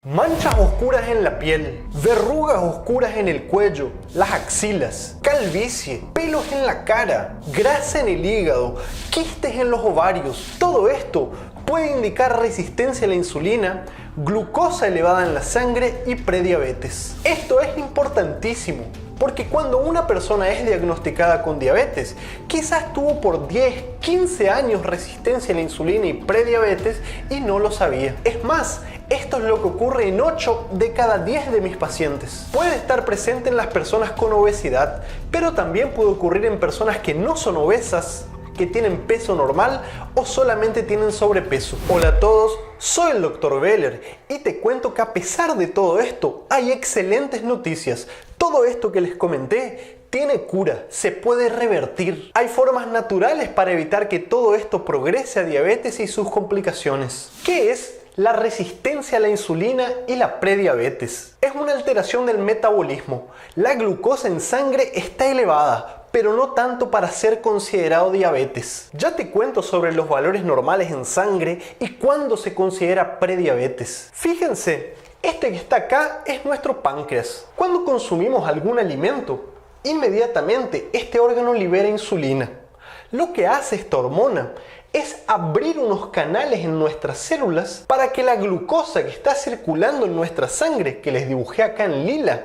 Manchas oscuras en la piel, verrugas oscuras en el cuello, las axilas, calvicie, pelos en la cara, grasa en el hígado, quistes en los ovarios. Todo esto puede indicar resistencia a la insulina, glucosa elevada en la sangre y prediabetes. Esto es importantísimo, porque cuando una persona es diagnosticada con diabetes, quizás tuvo por 10, 15 años resistencia a la insulina y prediabetes y no lo sabía. Es más, esto es lo que ocurre en 8 de cada 10 de mis pacientes. Puede estar presente en las personas con obesidad, pero también puede ocurrir en personas que no son obesas, que tienen peso normal o solamente tienen sobrepeso. Hola a todos, soy el Dr. Beller y te cuento que a pesar de todo esto, hay excelentes noticias. Todo esto que les comenté tiene cura, se puede revertir. Hay formas naturales para evitar que todo esto progrese a diabetes y sus complicaciones. ¿Qué es la resistencia a la insulina y la prediabetes? Es una alteración del metabolismo. La glucosa en sangre está elevada, pero no tanto para ser considerado diabetes. Ya te cuento sobre los valores normales en sangre y cuándo se considera prediabetes. Fíjense, este que está acá es nuestro páncreas. Cuando consumimos algún alimento, inmediatamente este órgano libera insulina. Lo que hace esta hormona es abrir unos canales en nuestras células para que la glucosa que está circulando en nuestra sangre, que les dibujé acá en lila,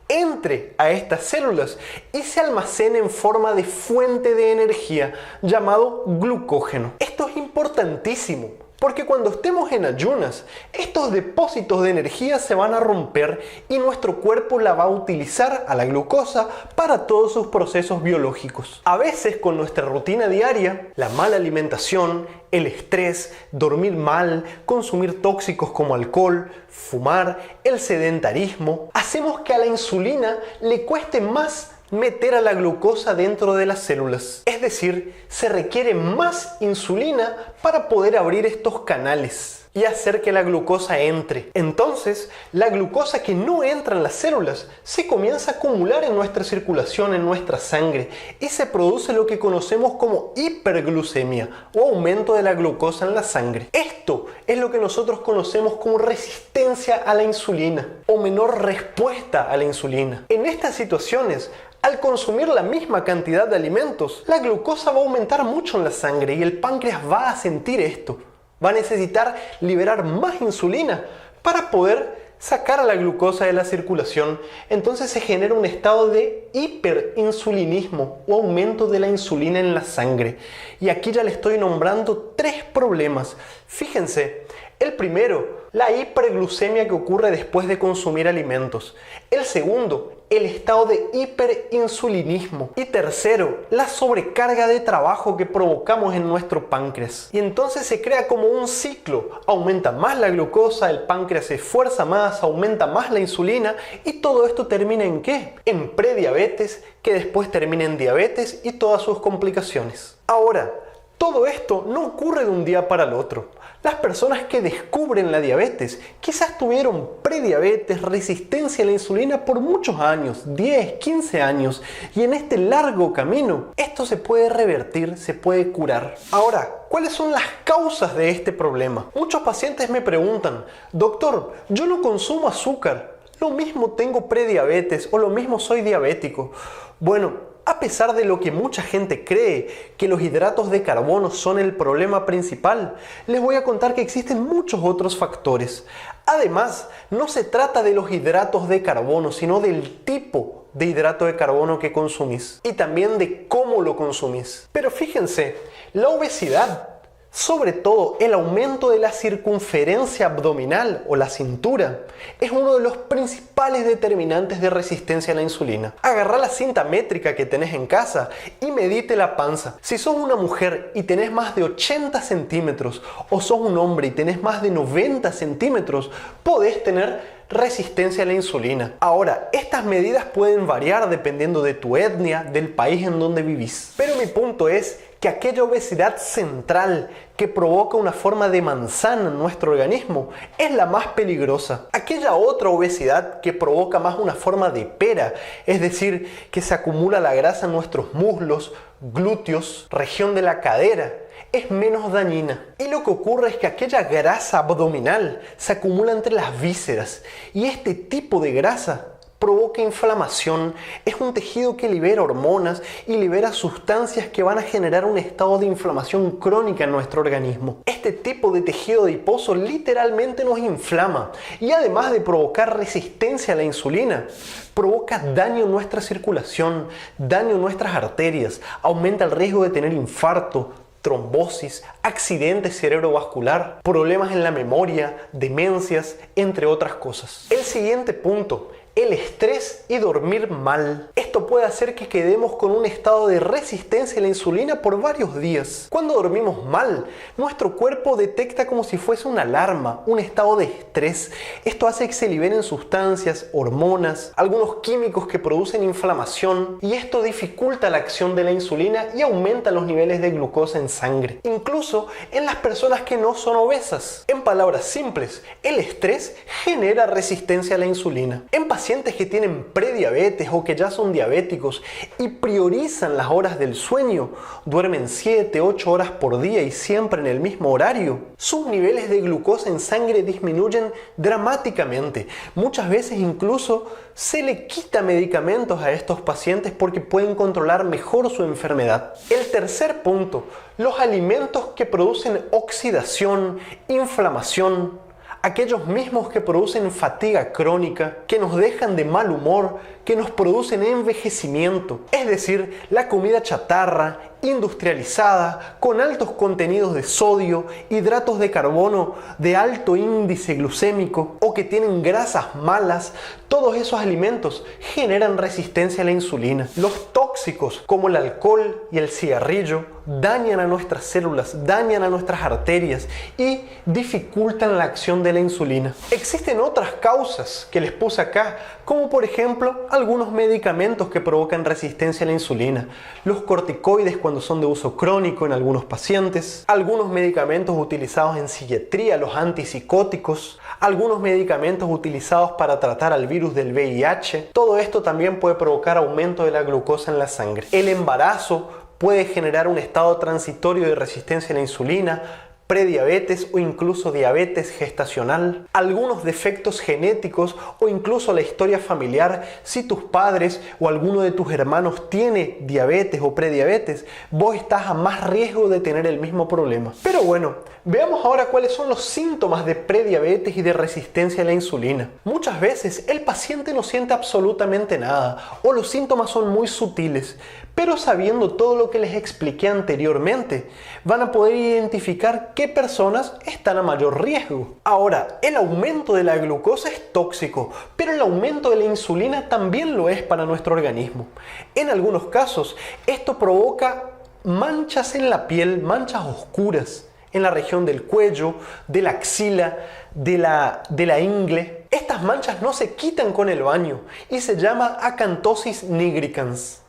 entre a estas células y se almacene en forma de fuente de energía llamado glucógeno. Esto es importantísimo, porque cuando estemos en ayunas, estos depósitos de energía se van a romper y nuestro cuerpo la va a utilizar a la glucosa para todos sus procesos biológicos. A veces con nuestra rutina diaria, la mala alimentación, el estrés, dormir mal, consumir tóxicos como alcohol, fumar, el sedentarismo, hacemos que a la insulina le cueste más meter a la glucosa dentro de las células. Es decir, se requiere más insulina para poder abrir estos canales y hacer que la glucosa entre. Entonces, la glucosa que no entra en las células se comienza a acumular en nuestra circulación, en nuestra sangre, y se produce lo que conocemos como hiperglucemia o aumento de la glucosa en la sangre. Esto es lo que nosotros conocemos como resistencia a la insulina o menor respuesta a la insulina. En estas situaciones, al consumir la misma cantidad de alimentos, la glucosa va a aumentar mucho en la sangre y el páncreas va a sentir esto. Va a necesitar liberar más insulina para poder sacar a la glucosa de la circulación. Entonces se genera un estado de hiperinsulinismo o aumento de la insulina en la sangre. Y aquí ya le estoy nombrando 3 problemas. Fíjense, el primero, la hiperglucemia que ocurre después de consumir alimentos. El segundo, el estado de hiperinsulinismo. Y tercero, la sobrecarga de trabajo que provocamos en nuestro páncreas. Y entonces se crea como un ciclo. Aumenta más la glucosa, el páncreas se esfuerza más, aumenta más la insulina y todo esto termina ¿en qué? En prediabetes, que después termina en diabetes y todas sus complicaciones. Ahora, todo esto no ocurre de un día para el otro. Las personas que descubren la diabetes quizás tuvieron prediabetes, resistencia a la insulina por muchos años, 10, 15 años, y en este largo camino esto se puede revertir, se puede curar. Ahora, ¿cuáles son las causas de este problema? Muchos pacientes me preguntan, doctor, yo no consumo azúcar, lo mismo tengo prediabetes o lo mismo soy diabético. Bueno, a pesar de lo que mucha gente cree, que los hidratos de carbono son el problema principal, les voy a contar que existen muchos otros factores. Además, no se trata de los hidratos de carbono, sino del tipo de hidrato de carbono que consumís y también de cómo lo consumís. Pero fíjense, la obesidad, sobre todo el aumento de la circunferencia abdominal o la cintura, es uno de los principales determinantes de resistencia a la insulina. Agarrá la cinta métrica que tenés en casa y medite la panza. Si sos una mujer y tenés más de 80 centímetros o sos un hombre y tenés más de 90 centímetros, podés tener resistencia a la insulina. Ahora, estas medidas pueden variar dependiendo de tu etnia, del país en donde vivís. Pero mi punto es que aquella obesidad central que provoca una forma de manzana en nuestro organismo es la más peligrosa. Aquella otra obesidad que provoca más una forma de pera, es decir, que se acumula la grasa en nuestros muslos, glúteos, región de la cadera, es menos dañina. Y lo que ocurre es que aquella grasa abdominal se acumula entre las vísceras y este tipo de grasa provoca inflamación, es un tejido que libera hormonas y libera sustancias que van a generar un estado de inflamación crónica en nuestro organismo. Este tipo de tejido adiposo literalmente nos inflama y además de provocar resistencia a la insulina, provoca daño en nuestra circulación, daño en nuestras arterias, aumenta el riesgo de tener infarto, trombosis, accidente cerebrovascular, problemas en la memoria, demencias, entre otras cosas. El siguiente punto: el estrés y dormir mal. Esto puede hacer que quedemos con un estado de resistencia a la insulina por varios días. Cuando dormimos mal, nuestro cuerpo detecta como si fuese una alarma, un estado de estrés. Esto hace que se liberen sustancias, hormonas, algunos químicos que producen inflamación, y esto dificulta la acción de la insulina y aumenta los niveles de glucosa en sangre, incluso en las personas que no son obesas. En palabras simples, el estrés genera resistencia a la insulina. En pacientes que tienen prediabetes o que ya son diabéticos y priorizan las horas del sueño, duermen 7-8 horas por día y siempre en el mismo horario, sus niveles de glucosa en sangre disminuyen dramáticamente. Muchas veces incluso se le quita medicamentos a estos pacientes porque pueden controlar mejor su enfermedad. El tercer punto: los alimentos que producen oxidación, inflamación, aquellos mismos que producen fatiga crónica, que nos dejan de mal humor, que nos producen envejecimiento. Es decir, la comida chatarra, industrializada, con altos contenidos de sodio, hidratos de carbono de alto índice glucémico o que tienen grasas malas, todos esos alimentos generan resistencia a la insulina. Los tóxicos como el alcohol y el cigarrillo dañan a nuestras células, dañan a nuestras arterias y dificultan la acción de la insulina. Existen otras causas que les puse acá, como por ejemplo algunos medicamentos que provocan resistencia a la insulina, los corticoides cuando son de uso crónico en algunos pacientes, algunos medicamentos utilizados en psiquiatría, los antipsicóticos, algunos medicamentos utilizados para tratar al virus del VIH. Todo esto también puede provocar aumento de la glucosa en la sangre. El embarazo puede generar un estado transitorio de resistencia a la insulina, prediabetes o incluso diabetes gestacional, algunos defectos genéticos o incluso la historia familiar. Si tus padres o alguno de tus hermanos tiene diabetes o prediabetes, vos estás a más riesgo de tener el mismo problema. Pero bueno, veamos ahora cuáles son los síntomas de prediabetes y de resistencia a la insulina. Muchas veces el paciente no siente absolutamente nada o los síntomas son muy sutiles, pero sabiendo todo lo que les expliqué anteriormente, van a poder identificar qué personas están a mayor riesgo. Ahora, el aumento de la glucosa es tóxico, pero el aumento de la insulina también lo es para nuestro organismo. En algunos casos, esto provoca manchas en la piel, manchas oscuras en la región del cuello, de la axila, de la ingle. Estas manchas no se quitan con el baño y se llama acantosis nigricans.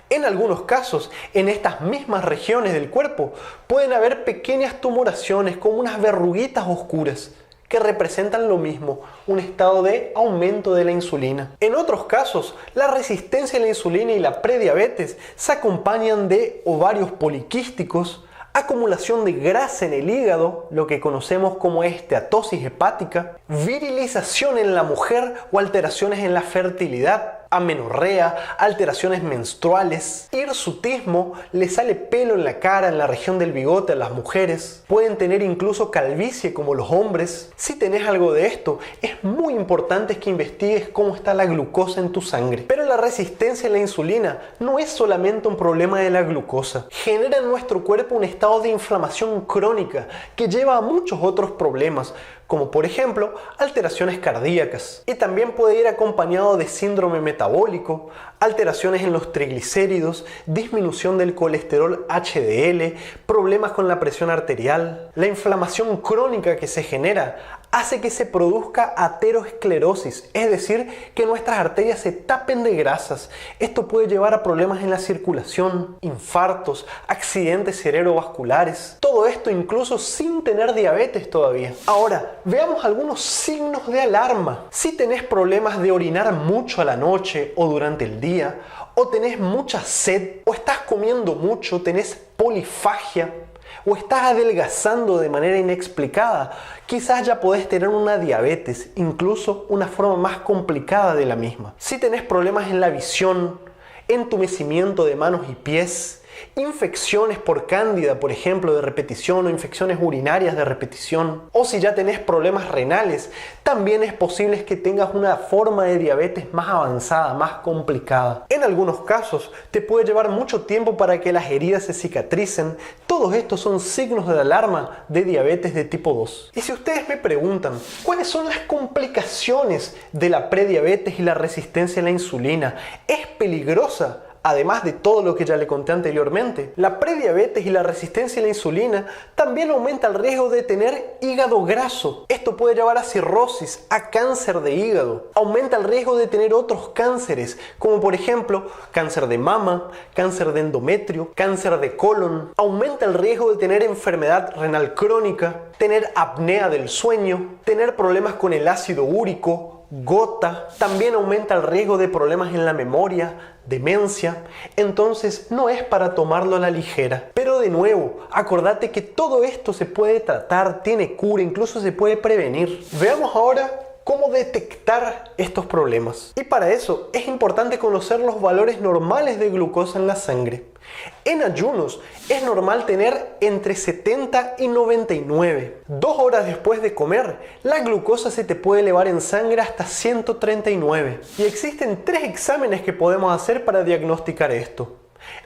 En algunos casos, en estas mismas regiones del cuerpo, pueden haber pequeñas tumoraciones como unas verruguitas oscuras que representan lo mismo, un estado de aumento de la insulina. En otros casos, la resistencia a la insulina y la prediabetes se acompañan de ovarios poliquísticos, acumulación de grasa en el hígado, lo que conocemos como esteatosis hepática, virilización en la mujer o alteraciones en la fertilidad, amenorrea, alteraciones menstruales, hirsutismo, le sale pelo en la cara, en la región del bigote a las mujeres, pueden tener incluso calvicie como los hombres. Si tenés algo de esto, es muy importante que investigues cómo está la glucosa en tu sangre. Pero la resistencia a la insulina no es solamente un problema de la glucosa, genera en nuestro cuerpo un estado de inflamación crónica que lleva a muchos otros problemas, como por ejemplo alteraciones cardíacas, y también puede ir acompañado de síndrome metabólico, alteraciones en los triglicéridos, disminución del colesterol HDL, problemas con la presión arterial. La inflamación crónica que se genera hace que se produzca aterosclerosis, es decir, que nuestras arterias se tapen de grasas. Esto puede llevar a problemas en la circulación, infartos, accidentes cerebrovasculares. Todo esto incluso sin tener diabetes todavía. Ahora, veamos algunos signos de alarma. Si tenés problemas de orinar mucho a la noche o durante el día, o tenés mucha sed, o estás comiendo mucho, tenés polifagia, o estás adelgazando de manera inexplicada, quizás ya podés tener una diabetes, incluso una forma más complicada de la misma. Si tenés problemas en la visión, entumecimiento de manos y pies, infecciones por cándida, por ejemplo, de repetición, o infecciones urinarias de repetición, o si ya tenés problemas renales, también es posible que tengas una forma de diabetes más avanzada, más complicada. En algunos casos te puede llevar mucho tiempo para que las heridas se cicatricen. Todos estos son signos de alarma de diabetes de tipo 2. Y si ustedes me preguntan cuáles son las complicaciones de la prediabetes y la resistencia a la insulina, ¿es peligrosa? Además de todo lo que ya le conté anteriormente, la prediabetes y la resistencia a la insulina también aumenta el riesgo de tener hígado graso. Esto puede llevar a cirrosis, a cáncer de hígado. Aumenta el riesgo de tener otros cánceres, como por ejemplo cáncer de mama, cáncer de endometrio, cáncer de colon. Aumenta el riesgo de tener enfermedad renal crónica, tener apnea del sueño, tener problemas con el ácido úrico, gota. También aumenta el riesgo de problemas en la memoria, demencia. Entonces no es para tomarlo a la ligera. Pero de nuevo, acordate que todo esto se puede tratar, tiene cura, incluso se puede prevenir. Veamos ahora cómo detectar estos problemas. Y para eso es importante conocer los valores normales de glucosa en la sangre. En ayunos es normal tener entre 70 y 99. 2 horas después de comer, la glucosa se te puede elevar en sangre hasta 139. Y existen 3 exámenes que podemos hacer para diagnosticar esto.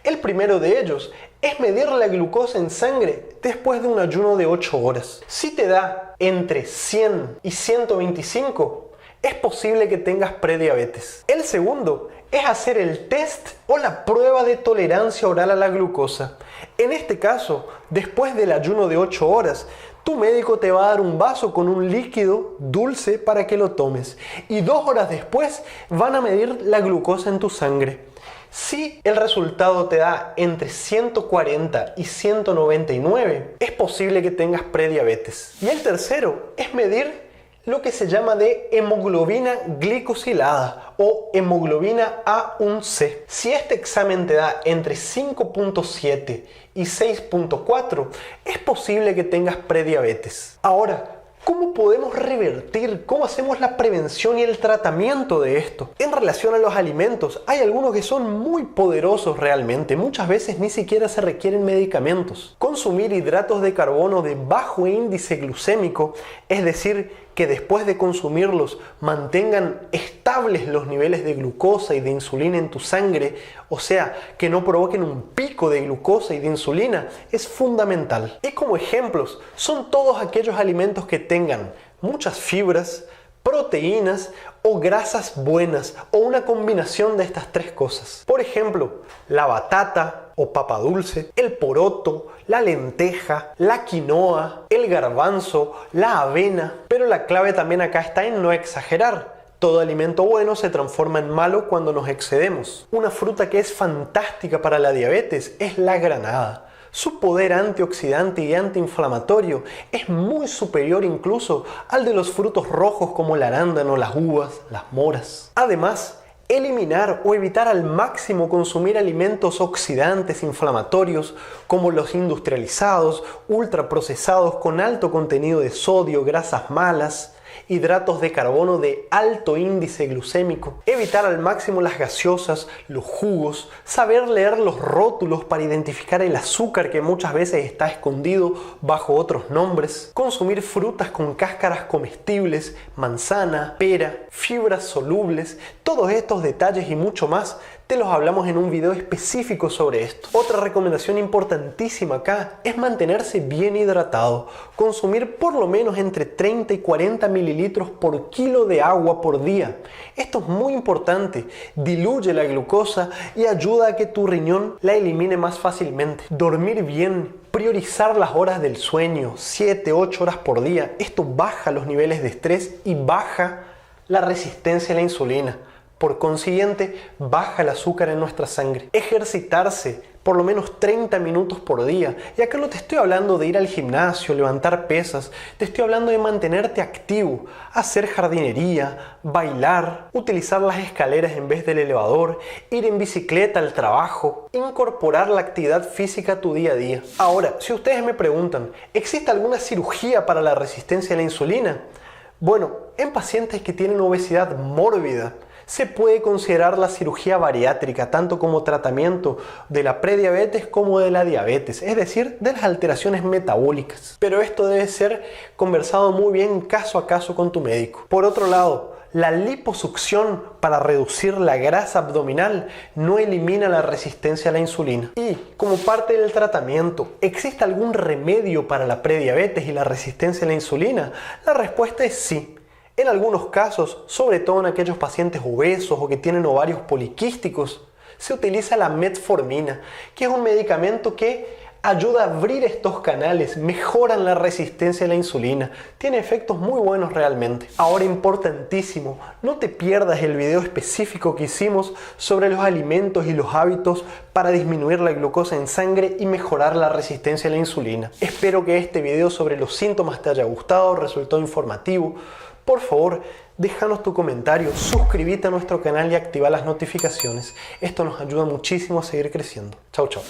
El primero de ellos es medir la glucosa en sangre después de un ayuno de 8 horas. Si te da entre 100 y 125, es posible que tengas prediabetes. El segundo es hacer el test o la prueba de tolerancia oral a la glucosa. En este caso, después del ayuno de 8 horas, tu médico te va a dar un vaso con un líquido dulce para que lo tomes. Y 2 horas después van a medir la glucosa en tu sangre. Si el resultado te da entre 140 y 199, es posible que tengas prediabetes. Y el tercero es medir lo que se llama de hemoglobina glicosilada o hemoglobina A1C. Si este examen te da entre 5.7 y 6.4, es posible que tengas prediabetes. Ahora, ¿cómo podemos revertir? ¿Cómo hacemos la prevención y el tratamiento de esto? En relación a los alimentos, hay algunos que son muy poderosos realmente. Muchas veces ni siquiera se requieren medicamentos. Consumir hidratos de carbono de bajo índice glucémico, es decir, que después de consumirlos mantengan estables los niveles de glucosa y de insulina en tu sangre, o sea, que no provoquen un pico de glucosa y de insulina, es fundamental. Y como ejemplos, son todos aquellos alimentos que tengan muchas fibras, proteínas o grasas buenas o una combinación de estas 3 cosas. Por ejemplo, la batata o papa dulce, el poroto, la lenteja, la quinoa, el garbanzo, la avena. Pero la clave también acá está en no exagerar. Todo alimento bueno se transforma en malo cuando nos excedemos. Una fruta que es fantástica para la diabetes es la granada. Su poder antioxidante y antiinflamatorio es muy superior incluso al de los frutos rojos como el arándano, las uvas, las moras. Además, eliminar o evitar al máximo consumir alimentos oxidantes inflamatorios como los industrializados, ultraprocesados con alto contenido de sodio, grasas malas, hidratos de carbono de alto índice glucémico, evitar al máximo las gaseosas, los jugos, saber leer los rótulos para identificar el azúcar que muchas veces está escondido bajo otros nombres, consumir frutas con cáscaras comestibles, manzana, pera, fibras solubles. Todos estos detalles y mucho más te los hablamos en un video específico sobre esto. Otra recomendación importantísima acá es mantenerse bien hidratado. Consumir por lo menos entre 30 y 40 mililitros por kilo de agua por día. Esto es muy importante. Diluye la glucosa y ayuda a que tu riñón la elimine más fácilmente. Dormir bien. Priorizar las horas del sueño, 7-8 horas por día. Esto baja los niveles de estrés y baja la resistencia a la insulina. Por consiguiente, baja el azúcar en nuestra sangre. Ejercitarse por lo menos 30 minutos por día. Y acá no te estoy hablando de ir al gimnasio, levantar pesas. Te estoy hablando de mantenerte activo, hacer jardinería, bailar, utilizar las escaleras en vez del elevador, ir en bicicleta al trabajo, incorporar la actividad física a tu día a día. Ahora, si ustedes me preguntan, ¿existe alguna cirugía para la resistencia a la insulina? Bueno, en pacientes que tienen obesidad mórbida, se puede considerar la cirugía bariátrica tanto como tratamiento de la prediabetes como de la diabetes, es decir, de las alteraciones metabólicas. Pero esto debe ser conversado muy bien caso a caso con tu médico. Por otro lado, la liposucción para reducir la grasa abdominal no elimina la resistencia a la insulina. Y como parte del tratamiento, ¿existe algún remedio para la prediabetes y la resistencia a la insulina? La respuesta es sí. En algunos casos, sobre todo en aquellos pacientes obesos o que tienen ovarios poliquísticos, se utiliza la metformina, que es un medicamento que ayuda a abrir estos canales, mejoran la resistencia a la insulina, tiene efectos muy buenos realmente. Ahora, importantísimo, no te pierdas el video específico que hicimos sobre los alimentos y los hábitos para disminuir la glucosa en sangre y mejorar la resistencia a la insulina. Espero que este video sobre los síntomas te haya gustado, resultó informativo. Por favor, déjanos tu comentario, suscríbete a nuestro canal y activa las notificaciones. Esto nos ayuda muchísimo a seguir creciendo. Chau, chau.